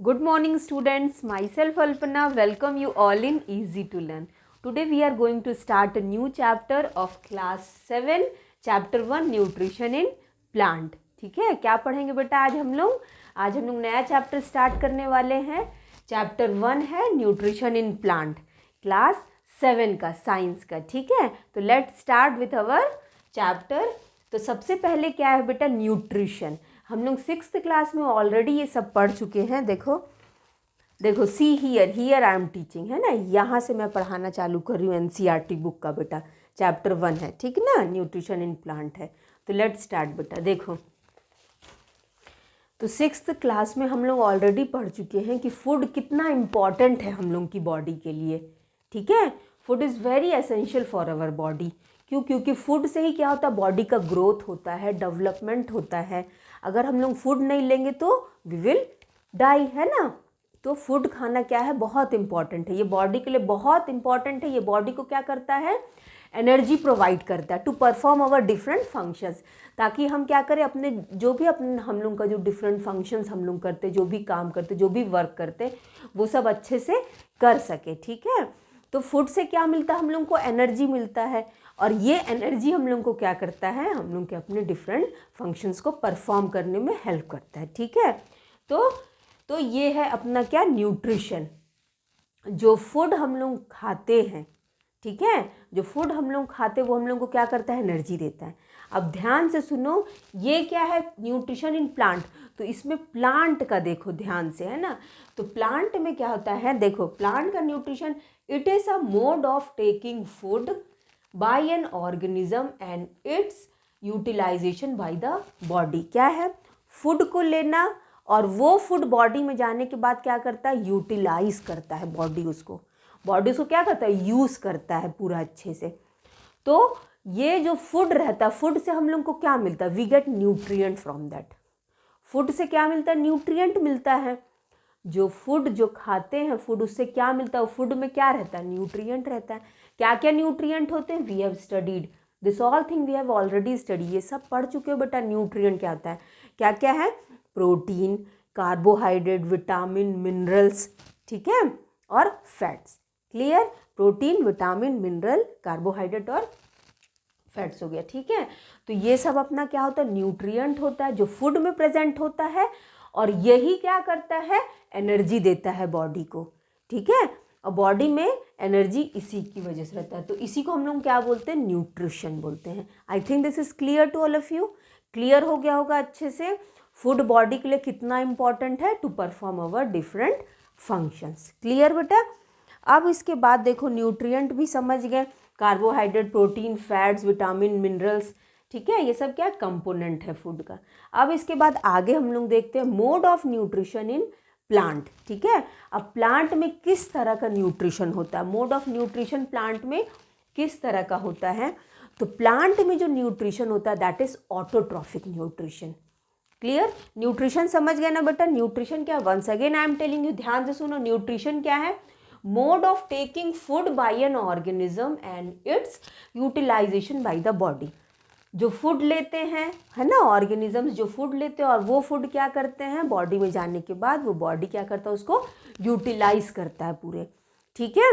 Good morning students, myself Alpana welcome you all in Easy to Learn. Today we are going to start a new chapter of class 7, chapter 1 nutrition in plant. ठीक है, क्या पढ़ेंगे बेटा आज हम लोग नया चैप्टर स्टार्ट करने वाले हैं. चैप्टर 1 है न्यूट्रिशन इन प्लांट, क्लास 7 का, साइंस का. ठीक है, तो let's start with our chapter. तो सबसे पहले क्या है बेटा, न्यूट्रिशन. हम लोग 6th क्लास में ऑलरेडी ये सब पढ़ चुके हैं. देखो see here I am teaching, है ना, यहाँ से मैं पढ़ाना चालू कर रही हूँ एनसीईआरटी बुक का बेटा. चैप्टर 1 है, ठीक ना, न्यूट्रिशन इन प्लांट है. तो लेट्स स्टार्ट बेटा. देखो, तो 6th क्लास में हम लोग ऑलरेडी पढ़ चुके हैं कि फूड कितना इम्पॉर्टेंट है हम लोग की बॉडी के लिए. ठीक है, food is very essential for our body. क्योंकि फूड से ही क्या होता है, बॉडी का ग्रोथ होता है, डेवलपमेंट होता है. अगर हम लोग फूड नहीं लेंगे तो वी विल डाई, है ना. तो फूड खाना क्या है, बहुत इंपॉर्टेंट है. ये बॉडी के लिए बहुत इंपॉर्टेंट है. ये बॉडी को क्या करता है, एनर्जी प्रोवाइड करता है to perform our different functions. ताकि हम क्या करें, अपने हम लोग का जो डिफरेंट फंक्शंस हम लोग करते, जो भी काम करते, जो भी वर्क करते, वो सब अच्छे से कर सके. ठीक है, तो फूड से क्या मिलता है, हम लोग को एनर्जी मिलता है. और ये एनर्जी हम लोग को क्या करता है, हम लोग के अपने डिफरेंट फंक्शंस को परफॉर्म करने में हेल्प करता है. ठीक है, तो ये है अपना क्या, न्यूट्रिशन. जो फूड हम लोग खाते हैं, ठीक है, जो फूड हम लोग खाते हैं वो हम लोग को क्या करता है, एनर्जी देता है. अब ध्यान से सुनो, ये क्या है, न्यूट्रिशन इन प्लांट. तो इसमें प्लांट का देखो ध्यान से, है ना. तो प्लांट में क्या होता है, देखो, प्लांट का nutrition, it is a mode of taking food by an organism and its utilisation by the body. क्या है, फूड को लेना और वो फूड बॉडी में जाने के बाद क्या करता है, यूटिलाइज करता है बॉडी उसको क्या करता है, यूज़ करता है पूरा अच्छे से. तो ये जो फूड रहता है, फूड से हम लोग को क्या मिलता है, we get nutrient from that. Food से क्या मिलता है, न्यूट्रिएंट मिलता है. जो फूड जो खाते हैं, फूड उससे क्या मिलता है, फूड में क्या रहता है, न्यूट्रिएंट रहता है. क्या क्या न्यूट्रिएंट होते हैं, we have studied this all thing, we have already study. ये सब पढ़ चुके हो बेटा. न्यूट्रिएंट क्या होता है, क्या क्या है, प्रोटीन, कार्बोहाइड्रेट, विटामिन, मिनरल्स, ठीक है, और fats. Clear, protein, vitamin, mineral, carbohydrate और फैट्स हो गया. ठीक है, तो ये सब अपना क्या होता है, न्यूट्रिएंट होता है जो फूड में प्रेजेंट होता है. और यही क्या करता है, एनर्जी देता है बॉडी को. ठीक है, और बॉडी में एनर्जी इसी की वजह से रहता है. तो इसी को हम लोग क्या बोलते हैं, न्यूट्रिशन बोलते हैं. I think this is clear to all of you. Clear हो गया होगा अच्छे से. फूड बॉडी के लिए कितना इंपॉर्टेंट है to perform our different functions. Clear बेटा. अब इसके बाद देखो, न्यूट्रिएंट भी समझ गए, carbohydrate, protein, fats, vitamin, minerals. ठीक है, ये सब क्या कंपोनेंट है फूड का. अब इसके बाद आगे हम लोग देखते हैं mode of nutrition in plant. ठीक है, अब प्लांट में किस तरह का न्यूट्रिशन होता है, मोड ऑफ न्यूट्रिशन प्लांट में किस तरह का होता है. तो प्लांट में जो न्यूट्रिशन होता है that is autotrophic nutrition. Clear, nutrition समझ गए ना बेटा. न्यूट्रिशन क्या, once again I am telling you, ध्यान से सुनो. न्यूट्रिशन क्या है, mode of taking food by an organism and its utilisation by the body. जो फूड लेते हैं, है ना, ऑर्गेनिजम्स जो फूड लेते हैं और वो फूड क्या करते हैं, बॉडी में जाने के बाद वो बॉडी क्या करता है, उसको यूटिलाइज करता है पूरे. ठीक है,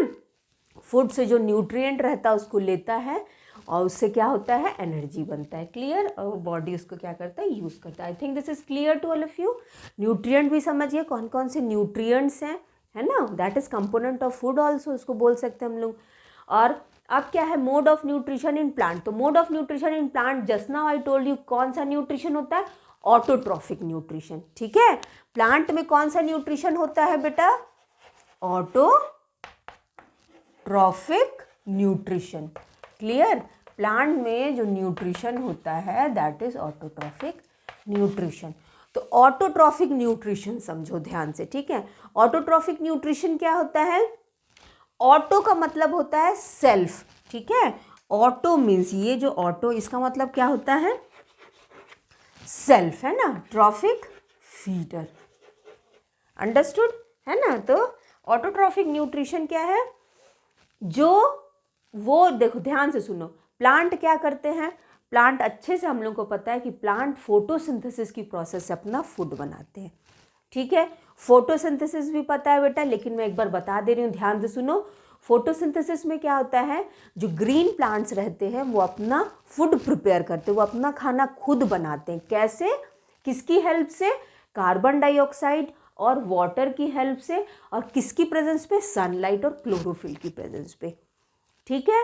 फूड से जो न्यूट्रिएंट रहता है उसको लेता है और उससे क्या होता है, एनर्जी बनता है. क्लियर, और बॉडी उसको क्या करता है, यूज़ करता है. I think this is clear to all of you. Nutrient भी समझिए कौन कौन से न्यूट्रिएंट्स हैं, है ना, that is component of food also, उसको बोल सकते हैं हम लोग. और अब क्या है, mode of nutrition in plant. तो mode of nutrition in plant, just now I told you, कौन सा न्यूट्रिशन होता है, ऑटोट्रॉफिक न्यूट्रिशन. ठीक है, प्लांट में कौन सा न्यूट्रिशन होता है बेटा, ऑटोट्रॉफिक न्यूट्रिशन. क्लियर, प्लांट में जो न्यूट्रिशन होता है दैट इज ऑटोट्रॉफिक न्यूट्रिशन. तो ऑटोट्रॉफिक न्यूट्रिशन समझो ध्यान से. ठीक है, ऑटोट्रॉफिक न्यूट्रिशन क्या होता है, ऑटो का मतलब होता है सेल्फ. ठीक है, ऑटो मीन्स, ये जो ऑटो, इसका मतलब क्या होता है, सेल्फ, है ना, ट्रॉफिक फीडर. अंडरस्टूड, है ना. तो ऑटोट्रॉफिक न्यूट्रिशन क्या है, जो वो, देखो ध्यान से सुनो, प्लांट क्या करते हैं, प्लांट अच्छे से हम लोग को पता है कि प्लांट फोटोसिंथेसिस की प्रोसेस से अपना फूड बनाते हैं. ठीक है। फोटोसिंथेसिस भी पता है बेटा, लेकिन मैं एक बार बता दे रही हूँ, ध्यान से सुनो। फोटोसिंथेसिस में क्या होता है, जो ग्रीन प्लांट्स रहते हैं वो अपना फूड प्रिपेयर करते हैं, वो अपना खाना खुद बनाते हैं। कैसे, किसकी हेल्प से, कार्बन डाइऑक्साइड और वाटर की हेल्प से, और किसकी प्रेजेंस पे, सनलाइट और क्लोरोफिल की प्रेजेंस पे। ठीक है,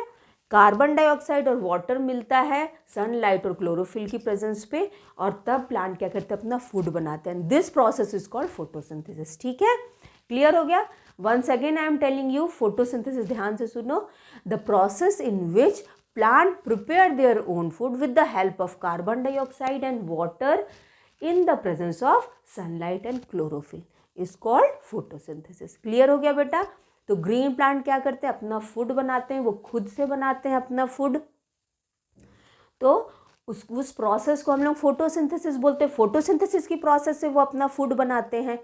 कार्बन डाइऑक्साइड और वाटर मिलता है सनलाइट और क्लोरोफिल की प्रेजेंस पे, और तब प्लांट क्या करते हैं, अपना फूड बनाते हैं। This process is called photosynthesis. ठीक है, क्लियर हो गया। Once again I am telling you, photosynthesis, ध्यान से सुनो, the process in which plant prepare their own food with the help of carbon dioxide and water in the presence of sunlight and chlorophyll is called photosynthesis। Clear हो गया बेटा। तो green plant क्या करते हैं, अपना फूड बनाते हैं, वो खुद से बनाते हैं अपना फूड। तो उस प्रोसेस को हम लोग फोटोसिंथेसिस बोलते हैं। फोटोसिंथेसिस की प्रोसेस से वो अपना फूड बनाते हैं।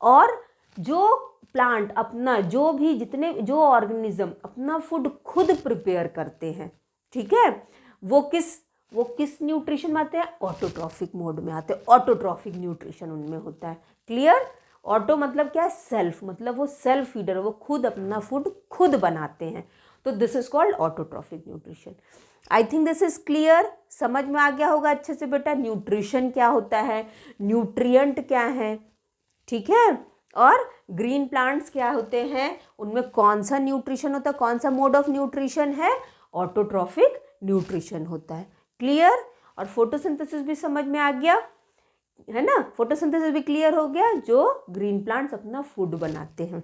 और जो प्लांट अपना, जो ऑर्गेनिज्म अपना फूड खुद प्रिपेयर करते हैं, ठीक है, वो किस न्यूट्रिशन में आते हैं, ऑटोट्रॉफिक मोड में आते हैं। ऑटोट्रॉफिक न्यूट्रिशन उनमें होता है। क्लियर। ऑटो मतलब क्या है, सेल्फ, मतलब वो सेल्फ फीडर, वो खुद अपना फूड खुद बनाते हैं। तो this is called autotrophic nutrition. I think this is clear. समझ में आ गया होगा अच्छे से बेटा, न्यूट्रिशन क्या होता है, न्यूट्रिएंट क्या है, ठीक है, और ग्रीन प्लांट्स क्या होते हैं, उनमें कौन सा न्यूट्रिशन होता है, कौन सा मोड ऑफ न्यूट्रिशन है, ऑटोट्रॉफिक न्यूट्रिशन होता है। क्लियर। और फोटोसिंथेसिस भी समझ में आ गया है ना, फोटोसिंथेसिस भी क्लियर हो गया, जो ग्रीन प्लांट्स अपना फूड बनाते हैं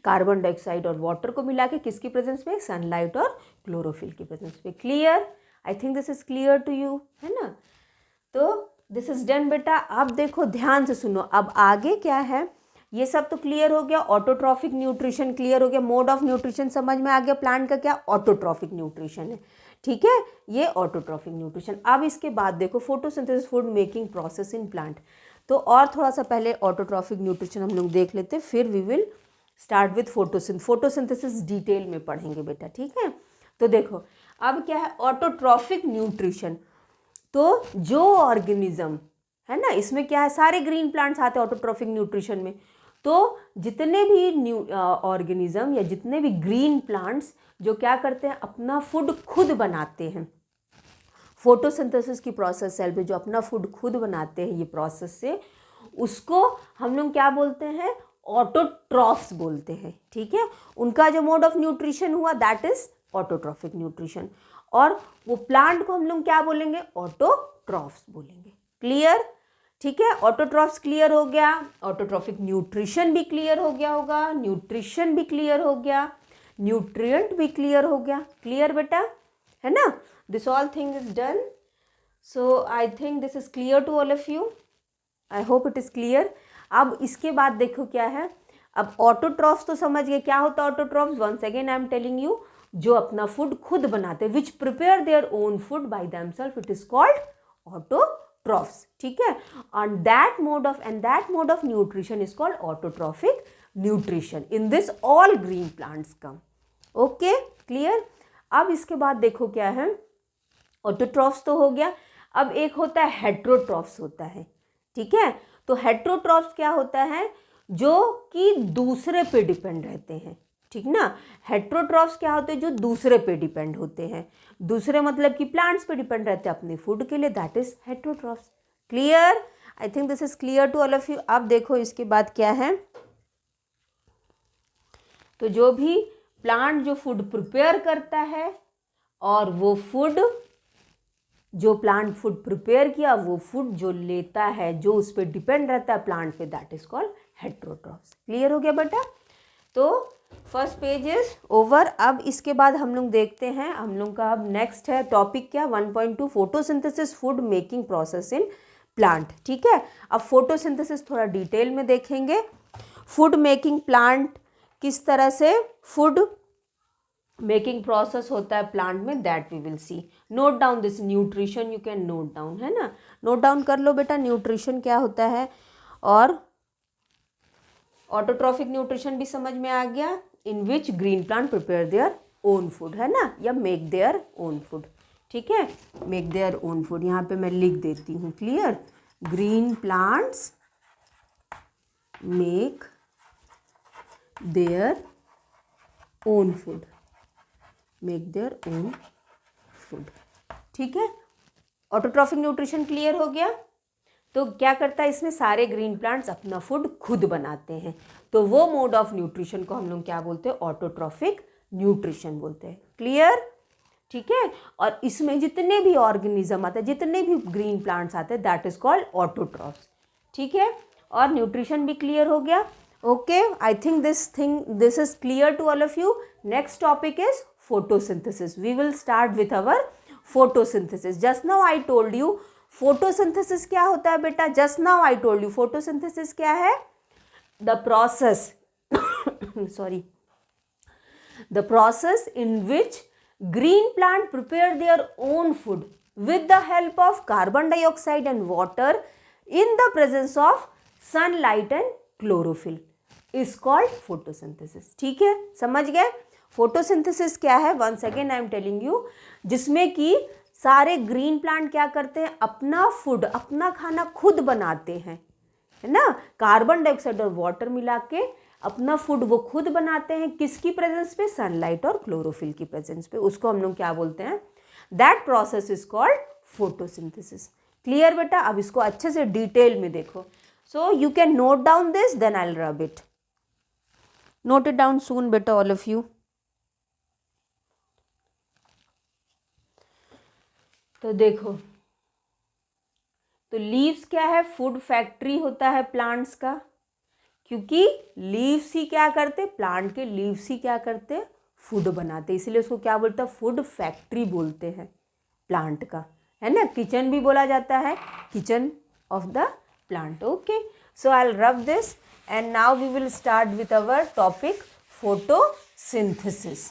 कार्बन डाइऑक्साइड और वाटर को मिला के, किसकी प्रेजेंस में, सनलाइट और क्लोरोफिल की प्रेजेंस में। Clear. I think this is clear to you, है ना। तो दिस इज डन बेटा। अब देखो ध्यान से सुनो, अब आगे क्या है, ये सब तो क्लियर हो गया। ऑटोट्रॉफिक न्यूट्रिशन क्लियर हो गया, मोड ऑफ न्यूट्रिशन समझ में आ गया, प्लांट का क्या, ऑटोट्रॉफिक न्यूट्रिशन है। ठीक है, ये ऑटोट्रॉफिक न्यूट्रिशन। अब इसके बाद देखो, photosynthesis food making process in plant. तो और थोड़ा सा पहले ऑटोट्रॉफिक न्यूट्रिशन हम लोग देख लेते हैं, फिर we will start with photosynthesis detail में पढ़ेंगे बेटा। ठीक है, तो देखो अब क्या है, ऑटोट्रॉफिक न्यूट्रिशन। तो जो ऑर्गेनिज्म है ना, इसमें क्या है, सारे ग्रीन प्लांट्स आते हैं ऑटोट्रॉफिक न्यूट्रिशन में। तो जितने भी ऑर्गेनिज्म या जितने भी ग्रीन प्लांट्स जो क्या करते हैं, अपना फूड खुद बनाते हैं, फोटोसिंथेसिस की प्रोसेस सेल पे जो अपना फूड खुद बनाते हैं, ये प्रोसेस से, उसको हम लोग क्या बोलते हैं, ऑटोट्रॉफ्स बोलते हैं। ठीक है, उनका जो मोड ऑफ न्यूट्रिशन हुआ दैट इज ऑटोट्रॉफिक न्यूट्रिशन, और वो प्लांट को हम लोग क्या बोलेंगे, ऑटोट्रॉफ्स बोलेंगे। क्लियर। ठीक है, ऑटोट्रॉफ्स क्लियर हो गया, ऑटोट्रॉफिक न्यूट्रिशन भी क्लियर हो गया होगा, न्यूट्रिशन भी क्लियर हो गया, न्यूट्रिएंट भी क्लियर हो गया। क्लियर बेटा, है ना। This all thing is done. So I think this is clear to all of you, I hope it is clear. अब इसके बाद देखो क्या है, अब ऑटोट्रॉफ्स तो समझ गए क्या होता है autotrophs. Once again I am telling you, जो अपना फूड खुद बनाते हैं, which prepare their own food by themselves, it is called autotrophs. ठीक है, and that mode of nutrition is called autotrophic nutrition. In this all green plants come. Okay, clear। अब इसके बाद देखो क्या है, ऑटोट्रॉफ्स तो हो गया, अब एक होता है हेट्रोट्रॉफ्स होता है। ठीक है, तो हेट्रोट्रॉफ्स क्या होता है, जो कि दूसरे पे डिपेंड रहते हैं। ठीक ना, हेट्रोट्रॉफ्स क्या होते हैं, जो दूसरे पे डिपेंड होते हैं, दूसरे मतलब कि प्लांट्स पे डिपेंड रहते हैं अपने फूड के लिए, that is heterotrophs. Clear. I think this is clear to all of you. अब देखो इसके बाद क्या है, तो जो भी प्लांट जो फूड प्रिपेयर करता है, और वो फूड जो प्लांट फूड प्रिपेयर किया, वो फूड जो लेता है, जो उस पर डिपेंड रहता है प्लांट पे, that is called heterotrophs. Clear हो गया बेटा। तो फर्स्ट पेज इज ओवर। अब इसके बाद हम लोग देखते हैं, हम लोग का अब नेक्स्ट है टॉपिक क्या, 1.2 photosynthesis food making process in plant. ठीक है, अब फोटोसिंथेसिस थोड़ा डिटेल में देखेंगे, फूड मेकिंग प्लांट किस तरह से फूड मेकिंग प्रोसेस होता है प्लांट में, that we will see. Note down this nutrition, you can note down, है ना, नोट डाउन कर लो बेटा, न्यूट्रिशन क्या होता है। और ऑटोट्रॉफिक न्यूट्रिशन भी समझ में आ गया, in which green plant prepare their own food, है ना, या मेक देयर ओन फूड। ठीक है, मेक देयर ओन फूड, यहाँ पे मैं लिख देती हूँ। Clear, green plants make their own food, make their own food. ठीक है, ऑटोट्रॉफिक न्यूट्रिशन क्लियर हो गया। तो क्या करता है इसमें, सारे ग्रीन प्लांट्स अपना फूड खुद बनाते हैं, तो वो मोड ऑफ न्यूट्रिशन को हम लोग क्या बोलते हैं, ऑटोट्रॉफिक न्यूट्रिशन बोलते हैं। क्लियर? ठीक है, और इसमें जितने भी ऑर्गेनिज्म आते हैं, जितने भी ग्रीन प्लांट्स आते हैं, दैट इज कॉल्ड ऑटोट्रॉफ्स। ठीक है, और न्यूट्रिशन भी क्लियर हो गया। Okay, I think this is clear to all of you. Next topic is photosynthesis. We will start with our photosynthesis. Just now I told you photosynthesis क्या होता है बेटा, just now I told you photosynthesis क्या है, the process sorry, the process in which green plant prepare their own food with the help of carbon dioxide and water in the presence of sunlight and chlorophyll is called photosynthesis. ठीक है, समझ गए? Photosynthesis क्या है, once again I am telling you, जिसमें कि सारे green plant क्या करते हैं, अपना फूड, अपना खाना खुद बनाते हैं, है ना, कार्बन डाइऑक्साइड और वाटर मिला के अपना फूड वो खुद बनाते हैं, किसकी प्रेजेंस पे, सनलाइट और क्लोरोफिल की प्रेजेंस पे, उसको हम लोग क्या बोलते हैं, that process is called photosynthesis. Clear बेटा? अब इसको अच्छे से डिटेल में देखो, so you can note down this, then I will rub it, note it down soon बेटा ऑल ऑफ यू। तो देखो, तो लीव्स क्या है, फूड फैक्ट्री होता है प्लांट्स का, क्योंकि लीव्स ही क्या करते, प्लांट के लीव्स ही क्या करते, फूड बनाते, इसलिए उसको क्या बोलते हैं, फूड फैक्ट्री बोलते हैं प्लांट का, है ना। किचन भी बोला जाता है, kitchen of the plant. Okay, so I will rub this and now we will start with our topic photosynthesis.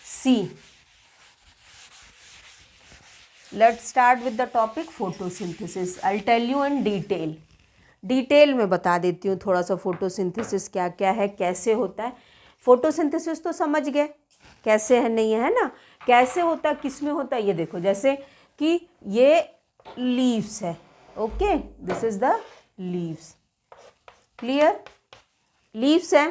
See, let's start with the topic photosynthesis. I'll tell you in detail. Detail में बता देती हूँ थोड़ा सा photosynthesis क्या क्या है, कैसे होता है। फोटोसिंथेसिस तो समझ गए कैसे है, नहीं है ना, कैसे होता है, किस में होता है, ये देखो, जैसे कि ये लीव्स है, okay, this is the leaves. Clear? Leaves है,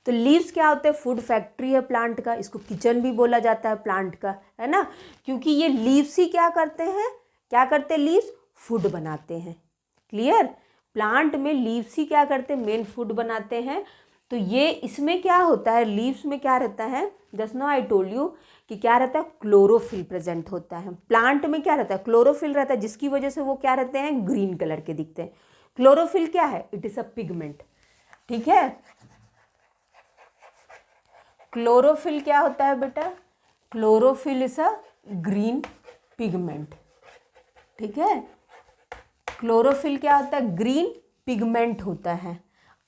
तो लीव्स क्या होते हैं, फूड फैक्ट्री है प्लांट का, इसको किचन भी बोला जाता है प्लांट का, है ना, क्योंकि ये लीव्स ही क्या करते हैं, क्या करते हैं, लीव्स फूड बनाते हैं। क्लियर? प्लांट में लीव्स ही क्या करते हैं, मेन फूड बनाते हैं। तो ये इसमें क्या होता है, लीव्स में क्या रहता है, just now I told you कि क्या रहता है, क्लोरोफिल प्रेजेंट होता है। प्लांट में क्या रहता है, क्लोरोफिल रहता है, जिसकी वजह से वो क्या रहते हैं, ग्रीन कलर के दिखते हैं। क्लोरोफिल क्या है, इट इज अ पिगमेंट। ठीक है, क्लोरोफिल क्या होता है बेटा, chlorophyll is a green pigment. ठीक है, क्लोरोफिल क्या होता है, ग्रीन पिगमेंट होता है,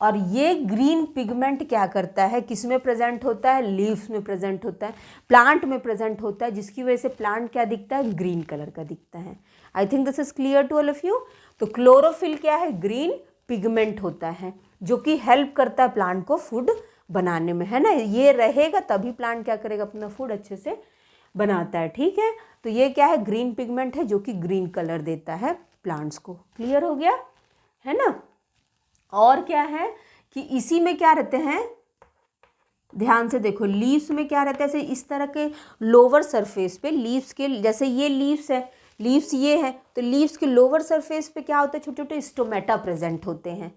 और ये ग्रीन पिगमेंट क्या करता है, किस में प्रेजेंट होता है, लीव्स में प्रेजेंट होता है, प्लांट में प्रेजेंट होता है, जिसकी वजह से प्लांट क्या दिखता है, ग्रीन कलर का दिखता है। I think this is clear to all of you. तो क्लोरोफिल क्या है, ग्रीन पिगमेंट होता है, जो कि हेल्प करता है प्लांट को फूड बनाने में, है ना, ये रहेगा तभी प्लांट क्या करेगा, अपना फूड अच्छे से बनाता है। ठीक है, तो ये क्या है, ग्रीन पिगमेंट है, जो कि ग्रीन कलर देता है प्लांट्स को। क्लियर हो गया, है ना। और क्या है कि इसी में क्या रहते हैं, ध्यान से देखो, लीव्स में क्या रहता है, ऐसे इस तरह के लोअर सरफेस पे, लीव्स के, जैसे ये लीव्स है, लीव्स ये है, तो लीव्स के लोअर सरफेस पे क्या होता है, छोटे छोटे स्टोमेटा प्रेजेंट होते हैं।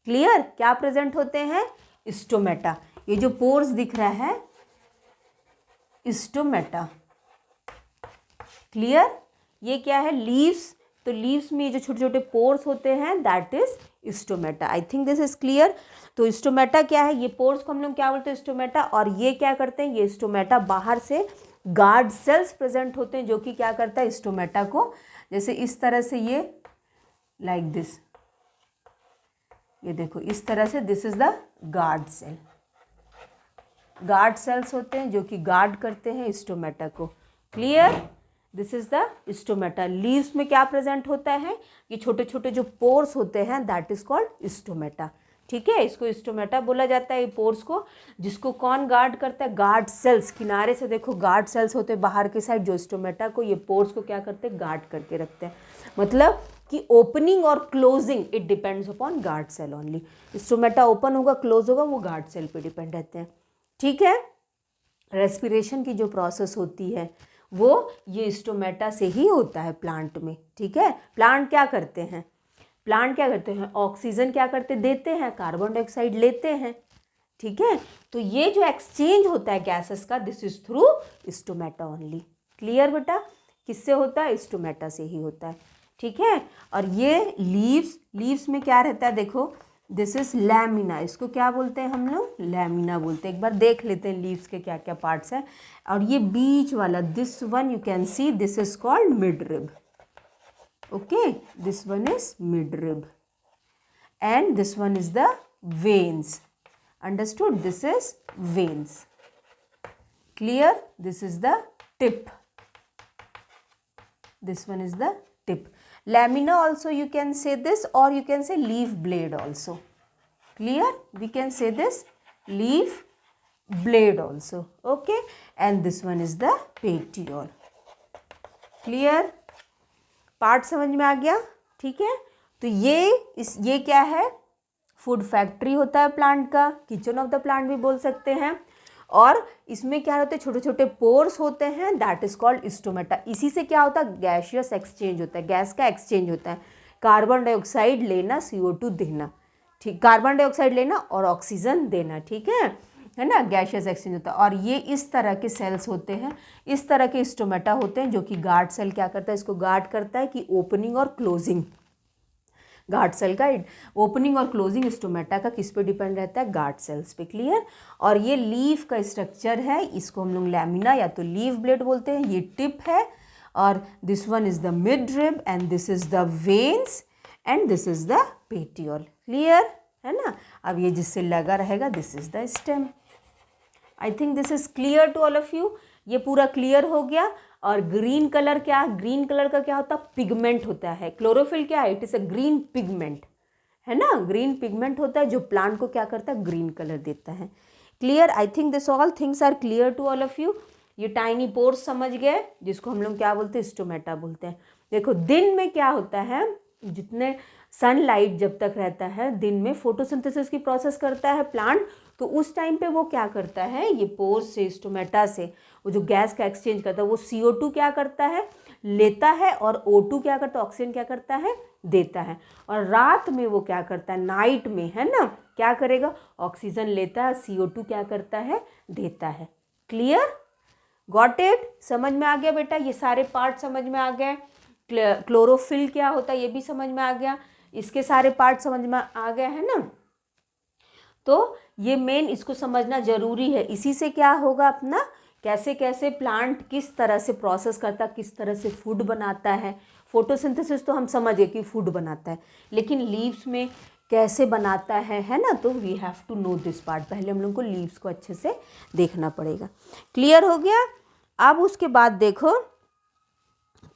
क्लियर? क्या प्रेजेंट होते हैं, स्टोमेटा। ये जो पोर्स दिख रहा है, स्टोमेटा। क्लियर? ये क्या है, लीव्स, तो लीव्स में ये जो छोटे छोटे पोर्स होते हैं, that is stomata. I think this is clear. तो स्टोमेटा क्या है, ये पोर्स को हम लोग क्या बोलते हैं, स्टोमेटा। और ये क्या करते हैं, ये स्टोमेटा बाहर से गार्ड सेल्स प्रेजेंट होते हैं, जो कि क्या करता है, स्टोमेटा को, जैसे इस तरह से, ये लाइक दिस, ये देखो इस तरह से, this is the guard cell. Guard cells होते हैं जो कि गार्ड करते हैं स्टोमेटा को। Clear? This is the stomata. Leaves में क्या प्रेजेंट होता है, ये छोटे छोटे जो पोर्स होते हैं, दैट इज कॉल्ड स्टोमेटा। ठीक है, इसको स्टोमेटा बोला जाता है, ये पोर्स को, जिसको कौन गार्ड करता है, गार्ड सेल्स। किनारे से देखो गार्ड सेल्स होते हैं बाहर के साइड, जो स्टोमेटा को, ये पोर्स को क्या करते हैं, गार्ड करके रखते हैं। मतलब कि ओपनिंग और closing it depends upon guard cell only. Stomata open होगा, क्लोज होगा, वो गार्ड सेल पे डिपेंड रहते हैं। ठीक है, रेस्पिरेशन की जो प्रोसेस होती है वो ये स्टोमेटा से ही होता है प्लांट में। ठीक है, प्लांट क्या करते हैं, प्लांट क्या करते हैं, ऑक्सीजन क्या करते देते हैं, कार्बन डाइऑक्साइड लेते हैं। ठीक है, तो ये जो एक्सचेंज होता है गैसेस का, this is through stomata only. Clear बेटा, किससे होता है, स्टोमेटा से ही होता है। ठीक है, और ये लीव्स में क्या रहता है, देखो दिस इज लैमिना, इसको क्या बोलते हैं हम लोग, लैमिना बोलते हैं। एक बार देख लेते हैं लीव्स के क्या क्या पार्ट्स हैं। और ये बीच वाला this one you can see, this is called mid rib. Okay, this one is mid rib and this one is the veins. Understood? This is veins. Clear? This is the tip. This one is the tip. Lamina also you can say this, or you can say leaf blade also. Clear? We can say this leaf blade also. Okay, and this one is the petiole. Clear? Part समझ में आ गया? ठीक है, तो ये क्या है, फूड फैक्ट्री होता है प्लांट का, किचन ऑफ द प्लांट भी बोल सकते हैं। और इसमें क्या होते हैं, छोटे छोटे पोर्स होते हैं, दैट इज कॉल्ड स्टोमेटा। इसी से क्या होता है, गैसियस एक्सचेंज होता है, गैस का एक्सचेंज होता है, कार्बन डाइऑक्साइड लेना, CO2 देना। ठीक, कार्बन डाइऑक्साइड लेना और ऑक्सीजन देना। ठीक है ना, गैसियस एक्सचेंज होता है। और ये इस तरह के सेल्स होते हैं, इस तरह के स्टोमेटा होते हैं, जो कि गार्ड सेल क्या करता है, इसको गार्ड करता है कि ओपनिंग और क्लोजिंग, गार्ड सेल का ओपनिंग और क्लोजिंग स्टोमेटा का किस पे डिपेंड रहता है, गार्ड सेल्स पे। क्लियर? और ये लीफ का स्ट्रक्चर है, इसको हम लोग लैमिना या तो लीफ ब्लेड बोलते हैं। ये टिप है, और this one is the mid rib and this is the veins and this is the petiole. Clear है ना? अब ये जिससे लगा रहेगा, this is the stem. I think this is clear to all of you. ये पूरा क्लियर हो गया। और ग्रीन कलर क्या, ग्रीन कलर का क्या होता है, पिगमेंट होता है। क्लोरोफिल क्या है, it is a green pigment, है ना, ग्रीन पिगमेंट होता है जो प्लांट को क्या करता है, ग्रीन कलर देता है। Clear? I think this all things are clear to all of you. ये टाइनी पोर्स समझ गए, जिसको हम लोग क्या बोलते हैं, स्टोमेटा बोलते हैं। देखो दिन में क्या होता है, जितने सनलाइट जब तक रहता है, दिन में फोटोसिंथेसिस की प्रोसेस करता है प्लांट, तो उस टाइम पे वो क्या करता है, ये पोर्स से, स्टोमेटा से वो जो गैस का एक्सचेंज करता है, वो CO2 क्या करता है, लेता है, और O2 क्या करता है, ऑक्सीजन क्या करता है, देता है। और रात में वो क्या करता है, नाइट में, है ना, क्या करेगा, ऑक्सीजन लेता है, CO2 क्या करता है, देता है। क्लियर? Got it? समझ में आ गया बेटा? ये सारे पार्ट समझ में आ गए। क्लोरोफिल क्या होता है ये भी समझ में आ गया, इसके सारे पार्ट समझ में आ गए, है ना। तो ये मेन इसको समझना जरूरी है। इसी से क्या होगा अपना, कैसे कैसे प्लांट किस तरह से प्रोसेस करता है, किस तरह से फूड बनाता है। फोटोसिंथेसिस तो हम समझ गए कि फूड बनाता है, लेकिन लीव्स में कैसे बनाता है ना। तो we have to know this part. पहले हम लोग को लीव्स को अच्छे से देखना पड़ेगा। क्लियर हो गया? अब उसके बाद देखो,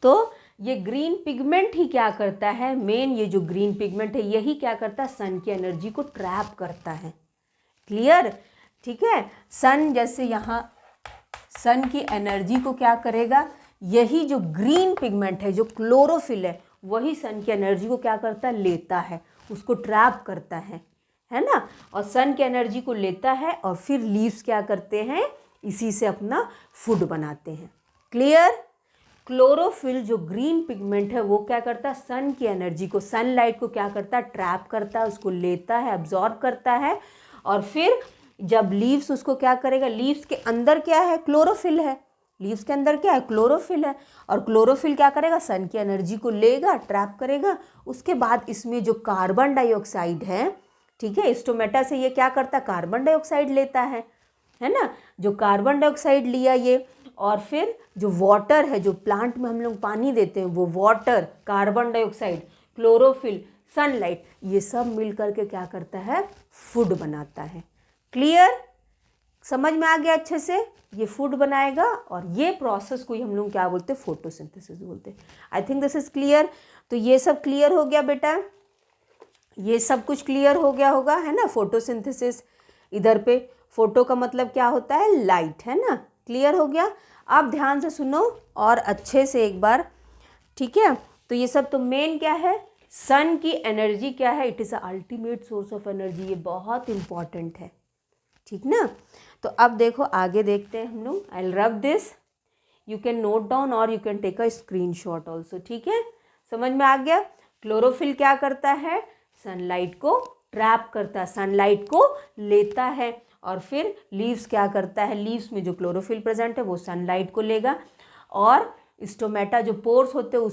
तो ये ग्रीन पिगमेंट ही क्या करता है, मेन ये जो ग्रीन पिगमेंट है यही क्या करता है, सन की एनर्जी को ट्रैप करता है। क्लियर? ठीक है, सन जैसे यहाँ सन की एनर्जी को क्या करेगा, यही जो ग्रीन पिगमेंट है, जो क्लोरोफिल है, वही सन की एनर्जी को क्या करता है, लेता है, उसको ट्रैप करता है ना। और सन की एनर्जी को लेता है, और फिर लीव्स क्या करते हैं, इसी से अपना फूड बनाते हैं। क्लियर? क्लोरोफिल जो ग्रीन पिगमेंट है वो क्या करता है, सन की एनर्जी को, सनलाइट को क्या करता है, ट्रैप करता है, उसको लेता है, अब्जॉर्ब करता है। और फिर जब लीव्स उसको क्या करेगा, लीव्स के अंदर क्या है, क्लोरोफिल है, लीव्स के अंदर क्या है, क्लोरोफिल है। और क्लोरोफिल क्या करेगा, सन की एनर्जी को लेगा, ट्रैप करेगा। उसके बाद इसमें जो कार्बन डाइऑक्साइड है, ठीक है, स्टोमेटा से ये क्या करता है, कार्बन डाइऑक्साइड लेता है ना। जो कार्बन डाइऑक्साइड लिया ये, और फिर जो वाटर है, जो प्लांट में हम लोग पानी देते हैं, वो water, carbon dioxide, chlorophyll, sunlight, ये सब मिल करके क्या करता है, फूड बनाता है। क्लियर? समझ में आ गया अच्छे से? ये फूड बनाएगा, और ये प्रोसेस को ही हम लोग क्या बोलते हैं, फोटोसिंथेसिस बोलते हैं। I think this is clear. तो ये सब क्लियर हो गया बेटा, ये सब कुछ क्लियर हो गया होगा, है ना। फोटोसिंथेसिस, इधर पे फोटो का मतलब क्या होता है, लाइट, है ना। क्लियर हो गया? आप ध्यान से सुनो और अच्छे से एक बार, ठीक है। तो ये सब तो मेन क्या है, सन की एनर्जी क्या है, it is a ultimate source of energy, ये बहुत इंपॉर्टेंट है, ठीक ना। तो अब देखो आगे देखते हैं हम लोग, I will rub this, you can note down और you can take a screenshot also, ठीक है। समझ में आ गया। क्लोरोफिल क्या करता है, सनलाइट को ट्रैप करता है, सनलाइट को लेता है, और फिर लीव्स क्या करता है, लीव्स में जो क्लोरोफिल प्रेजेंट है वो सनलाइट को लेगा, और स्टोमेटा जो पोर्स होते हैं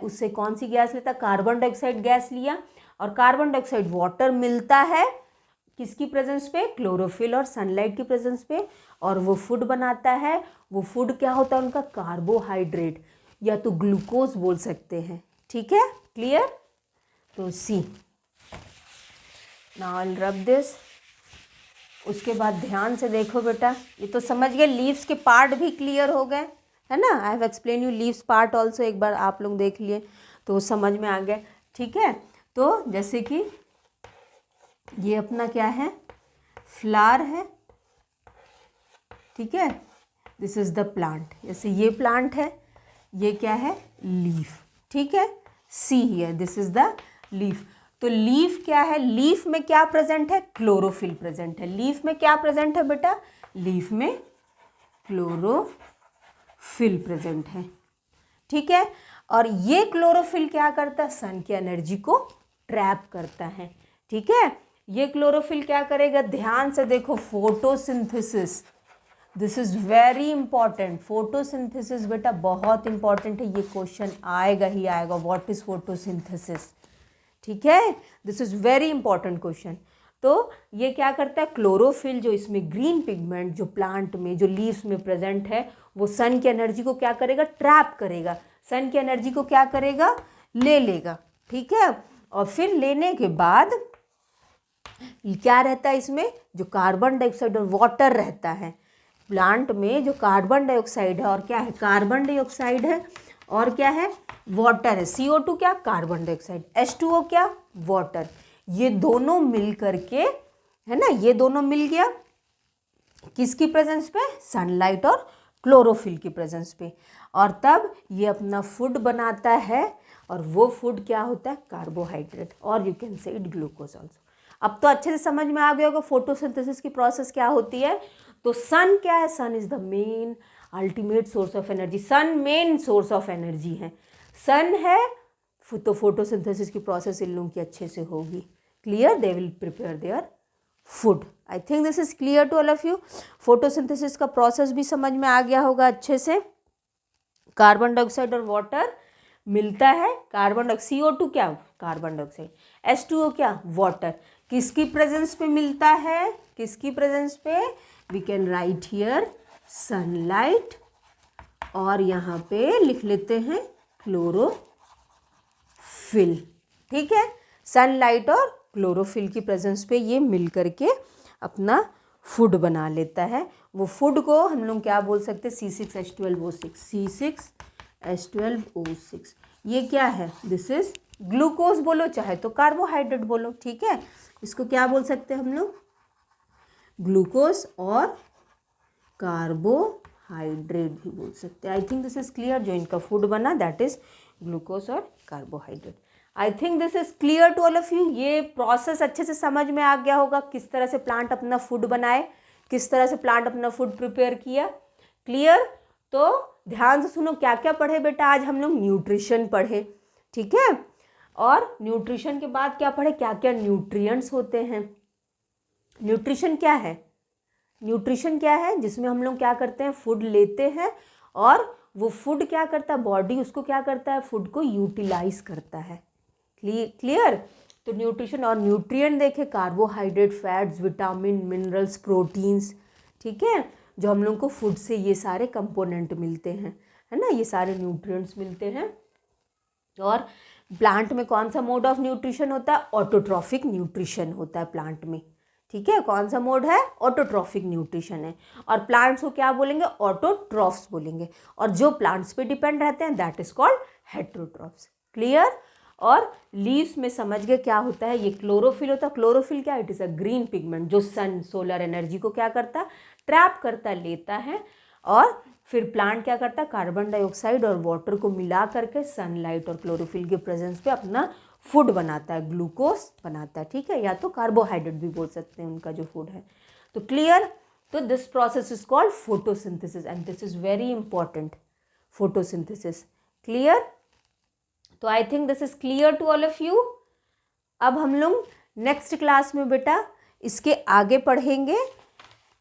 उससे कौन सी गैस लेता है, कार्बन डाइऑक्साइड गैस लिया, और कार्बन डाइऑक्साइड वाटर मिलता है किसकी प्रेजेंस पे, क्लोरोफिल और सनलाइट की प्रेजेंस पे, और वो फूड बनाता है। वो फूड क्या होता है उनका, कार्बोहाइड्रेट या तो ग्लूकोज बोल सकते हैं, ठीक है, क्लियर। तो see, now I will rub this. उसके बाद ध्यान से देखो बेटा, ये तो समझ गए, लीव्स के पार्ट भी क्लियर हो गए, है ना। I have explain you leaves part also, एक बार आप लोग देख लिए तो समझ में आ गया, ठीक है। तो जैसे कि ये अपना क्या है, फ्लावर है, ठीक है, दिस इज द प्लांट, जैसे ये प्लांट है, ये क्या है, लीफ, ठीक है। See here, this is the leaf. तो लीफ क्या है, लीफ में क्या प्रेजेंट है, क्लोरोफिल प्रेजेंट है। लीफ में क्या प्रेजेंट है बेटा, लीफ में क्लोरोफिल प्रेजेंट है, ठीक है। और ये क्लोरोफिल क्या करता है, सन की एनर्जी को ट्रैप करता है, ठीक है। ये क्लोरोफिल क्या करेगा, ध्यान से देखो, photosynthesis, this is very important. Photosynthesis बेटा बहुत इंपॉर्टेंट है, ये क्वेश्चन आएगा ही आएगा, व्हाट इज फोटोसिंथेसिस, ठीक है, this is very important question. तो ये क्या करता है, क्लोरोफिल जो इसमें ग्रीन पिगमेंट जो प्लांट में जो लीव्स में प्रेजेंट है, वो सन की एनर्जी को क्या करेगा, ट्रैप करेगा, सन की एनर्जी को क्या करेगा, ले लेगा, ठीक है। और फिर लेने के बाद क्या रहता है इसमें, जो कार्बन डाइऑक्साइड और वाटर रहता है, प्लांट में जो कार्बन डाइऑक्साइड है और क्या है, कार्बन डाइऑक्साइड है और क्या है, वाटर है। CO2 क्या, कार्बन डाइऑक्साइड, H2O क्या, वाटर। ये दोनों मिल करके, है ना, ये दोनों मिल गया किसकी प्रेजेंस पे, सनलाइट और क्लोरोफिल की प्रेजेंस पे, और तब ये अपना फूड बनाता है, और वो फूड क्या होता है, कार्बोहाइड्रेट, और you can say it glucose also. अब तो अच्छे से समझ में आ गया होगा फोटोसिंथेसिस की प्रोसेस क्या होती है। तो सन क्या है, sun is the main ultimate source of energy, sun main source of energy है, सन है, तो फोटोसिंथेसिस की प्रोसेस इन लोगों की अच्छे से होगी, clear, they will prepare their food. I think this is clear to all of you. Photosynthesis का प्रोसेस भी समझ में आ गया होगा अच्छे से। कार्बन डाइऑक्साइड और वाटर मिलता है, कार्बन डाइऑक्साइड, CO2 क्या, कार्बन डाइऑक्साइड, H2O क्या, वाटर, किसकी प्रेजेंस पे मिलता है, किसकी प्रेजेंस पे, we can write here sunlight, और यहाँ पे लिख लेते हैं क्लोरोफिल, ठीक है। सनलाइट और क्लोरोफिल की प्रेजेंस पे ये मिल करके अपना फूड बना लेता है। वो फूड को हम लोग क्या बोल सकते हैं, C6H12O6, C6H12O6, ये क्या है, दिस इज ग्लूकोज बोलो चाहे तो कार्बोहाइड्रेट बोलो, ठीक है। इसको क्या बोल सकते हैं हम लोग, ग्लूकोज और कार्बोहाइड्रेट भी बोल सकते हैं। I think this is clear, जो इनका फूड बना दैट इज ग्लूकोज और carbohydrate. I think this is clear to all of you. ये प्रोसेस अच्छे से समझ में आ गया होगा, किस तरह से प्लांट अपना फूड बनाए, किस तरह से प्लांट अपना फूड प्रिपेयर किया, क्लियर। तो ध्यान से सुनो, क्या क्या पढ़े बेटा आज हम लोग, न्यूट्रिशन पढ़े, ठीक है, और न्यूट्रिशन के बाद क्या पढ़े, क्या क्या न्यूट्रिएंट्स होते हैं। न्यूट्रिशन क्या है, न्यूट्रिशन क्या है, जिसमें हम लोग क्या करते हैं, फूड लेते हैं, और वो फूड क्या करता है, बॉडी उसको क्या करता है, फूड को यूटिलाइज करता है, क्लियर। तो न्यूट्रिशन और न्यूट्रिएंट देखे, carbohydrate, fats, vitamin, minerals, proteins, ठीक है, जो हम लोग को फूड से ये सारे कंपोनेंट मिलते हैं, है ना, ये सारे न्यूट्रिएंट्स मिलते हैं। और प्लांट में कौन सा मोड ऑफ न्यूट्रिशन होता है, ऑटोट्रॉफिक न्यूट्रिशन होता है प्लांट में, ठीक है। कौन सा मोड है, ऑटोट्रॉफिक न्यूट्रिशन है। और प्लांट्स को क्या बोलेंगे, ऑटोट्रॉफ्स बोलेंगे, और जो प्लांट्स पे डिपेंड रहते हैं that is called heterotrophs, clear. और लीव्स में समझ गए क्या होता है, ये क्लोरोफिल होता है। क्लोरोफिल क्या, it is a green pigment जो सन सोलर एनर्जी को क्या करता है, ट्रैप करता लेता है, और फिर प्लांट क्या करता है, कार्बन डाइऑक्साइड और वाटर को मिला करके सनलाइट और क्लोरोफिल के प्रेजेंस पे अपना फूड बनाता है, ग्लूकोज बनाता है, ठीक है, या तो कार्बोहाइड्रेट भी बोल सकते हैं उनका जो फूड है। तो क्लियर, तो this process is called photosynthesis and this is very important, photosynthesis. Clear, तो I think this is clear to all of you. अब हम लोग नेक्स्ट क्लास में बेटा इसके आगे पढ़ेंगे,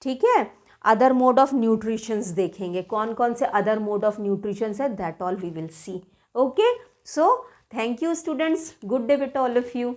ठीक है, अदर मोड ऑफ न्यूट्रिशंस देखेंगे, कौन कौन से अदर मोड ऑफ न्यूट्रिशंस है, that all we will see. Okay, so thank you students, good day बेटा ऑल ऑफ यू।